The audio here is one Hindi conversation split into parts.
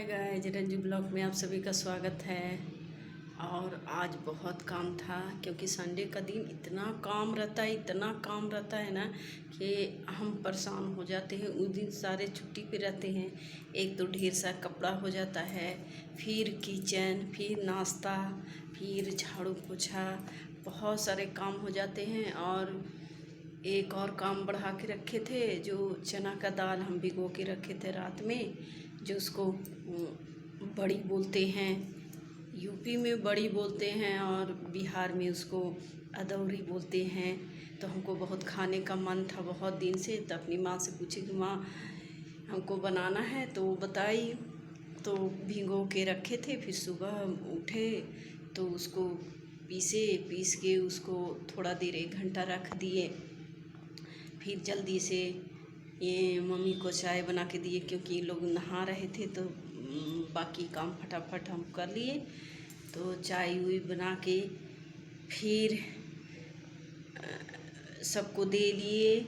हाय गाइस, रंजू ब्लॉग में आप सभी का स्वागत है। और आज बहुत काम था क्योंकि संडे का दिन इतना काम रहता है ना कि हम परेशान हो जाते हैं। उस दिन सारे छुट्टी पे रहते हैं। एक तो ढेर सारा कपड़ा हो जाता है, फिर किचन, फिर नाश्ता, फिर झाड़ू पोछा, बहुत सारे काम हो जाते हैं। और एक और काम बढ़ा के रखे थे, जो चना का दाल हम भिगो के रखे थे रात में, जो उसको बड़ी बोलते हैं। यूपी में बड़ी बोलते हैं और बिहार में उसको अदौरी बोलते हैं। तो हमको बहुत खाने का मन था बहुत दिन से, तो अपनी माँ से पूछी कि माँ हमको बनाना है, तो वो बताई। तो भिगो के रखे थे, फिर सुबह उठे तो उसको पीस के उसको थोड़ा देर 1 घंटा रख दिए। फिर जल्दी से ये मम्मी को चाय बना के दिए क्योंकि लोग नहा रहे थे, तो बाकी काम फटाफट हम कर लिए। तो चाय उई बना के फिर सबको दे लिए।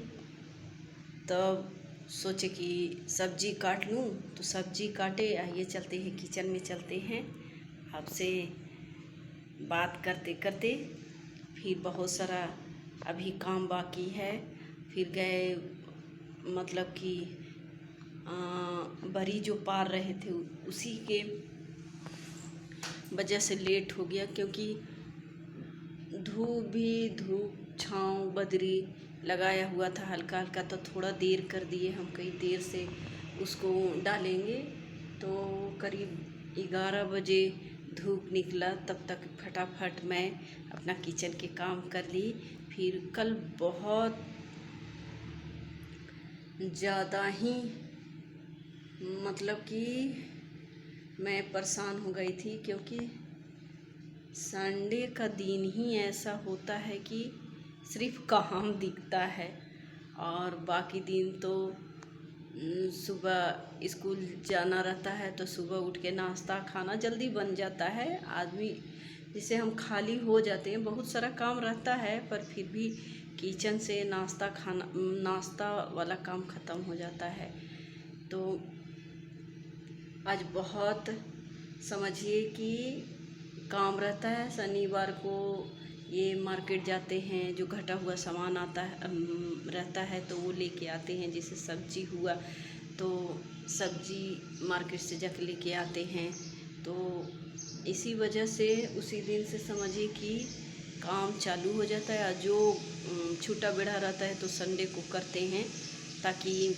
तब सोचे कि सब्जी काट लूँ, तो सब्जी काटे। आइए चलते हैं किचन में, चलते हैं आपसे बात करते करते। फिर बहुत सारा अभी काम बाकी है। फिर गए, मतलब कि बरी जो पार रहे थे उसी के वजह से लेट हो गया, क्योंकि धूप छाँव बदरी लगाया हुआ था हल्का हल्का, तो थोड़ा देर कर दिए हम। कई देर से उसको डालेंगे तो करीब 11 बजे धूप निकला। तब तक फटाफट मैं अपना किचन के काम कर ली। फिर कल बहुत ज़्यादा ही, मतलब कि मैं परेशान हो गई थी, क्योंकि संडे का दिन ही ऐसा होता है कि सिर्फ काम दिखता है। और बाकी दिन तो सुबह स्कूल जाना रहता है, तो सुबह उठ के नाश्ता खाना जल्दी बन जाता है। आदमी जिससे हम खाली हो जाते हैं, बहुत सारा काम रहता है, पर फिर भी किचन से नाश्ता वाला काम ख़त्म हो जाता है। तो आज बहुत समझिए कि काम रहता है। शनिवार को ये मार्केट जाते हैं, जो घटा हुआ सामान आता है रहता है, तो वो लेके आते हैं। जैसे सब्जी हुआ तो सब्जी मार्केट से जाके लेके आते हैं। तो इसी वजह से उसी दिन से समझिए कि काम चालू हो जाता है। और जो छूटा बेड़ा रहता है तो संडे को करते हैं, ताकि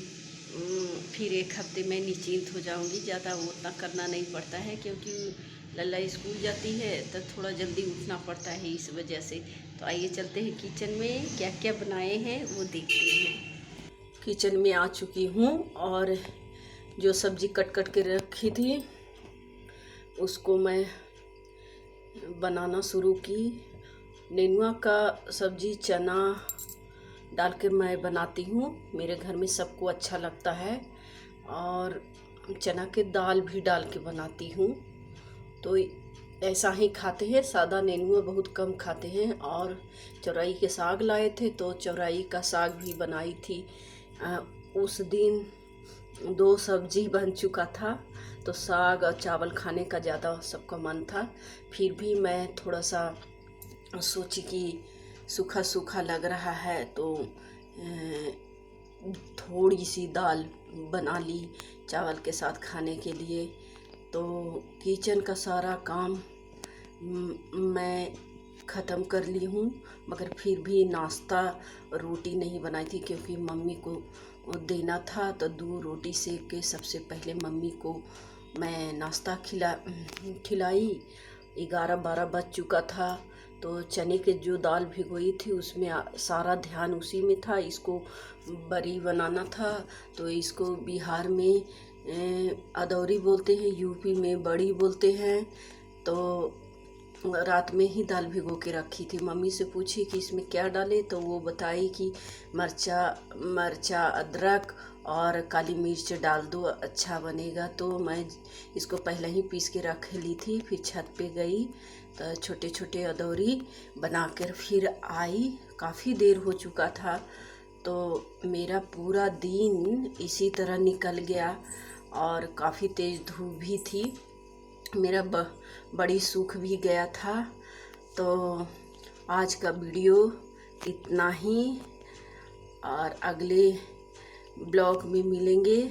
फिर 1 हफ्ते में निश्चिंत हो जाऊंगी। ज़्यादा वो उतना करना नहीं पड़ता है, क्योंकि लल्ला स्कूल जाती है तो थोड़ा जल्दी उठना पड़ता है इस वजह से। तो आइए चलते हैं किचन में, क्या क्या बनाए हैं वो देखते हैं। किचन में आ चुकी हूँ और जो सब्जी कट के रखी थी उसको मैं बनाना शुरू की। नेनुआ का सब्जी चना डाल के मैं बनाती हूँ, मेरे घर में सबको अच्छा लगता है। और चना के दाल भी डाल के बनाती हूँ, तो ऐसा ही खाते हैं। सादा नेनुआ बहुत कम खाते हैं। और चौराई के साग लाए थे, तो चौराई का साग भी बनाई थी। उस दिन 2 सब्जी बन चुका था, तो साग और चावल खाने का ज़्यादा सबका मन था। फिर भी मैं थोड़ा सा सोची कि सूखा सूखा लग रहा है, तो थोड़ी सी दाल बना ली चावल के साथ खाने के लिए। तो किचन का सारा काम मैं ख़त्म कर ली हूँ, मगर फिर भी नाश्ता रोटी नहीं बनाई थी, क्योंकि मम्मी को देना था। तो 2 रोटी सेक के सबसे पहले मम्मी को मैं नाश्ता खिलाई। 11-12 बज चुका था। तो चने के जो दाल भिगोई थी उसमें सारा ध्यान उसी में था। इसको बड़ी बनाना था, तो इसको बिहार में अदौरी बोलते हैं, यूपी में बड़ी बोलते हैं। तो रात में ही दाल भिगो के रखी थी। मम्मी से पूछी कि इसमें क्या डाले, तो वो बताई कि मर्चा अदरक और काली मिर्च डाल दो, अच्छा बनेगा। तो मैं इसको पहले ही पीस के रख ली थी। फिर छत पे गई तो छोटे छोटे अदौरी बनाकर फिर आई। काफ़ी देर हो चुका था, तो मेरा पूरा दिन इसी तरह निकल गया। और काफ़ी तेज़ धूप भी थी। मेरा बड़ी सूख भी गया था। तो आज का वीडियो इतना ही, और अगले ब्लॉग में मिलेंगे।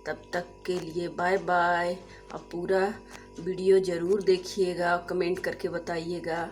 तब तक के लिए बाय बाय। अब पूरा वीडियो ज़रूर देखिएगा, कमेंट करके बताइएगा।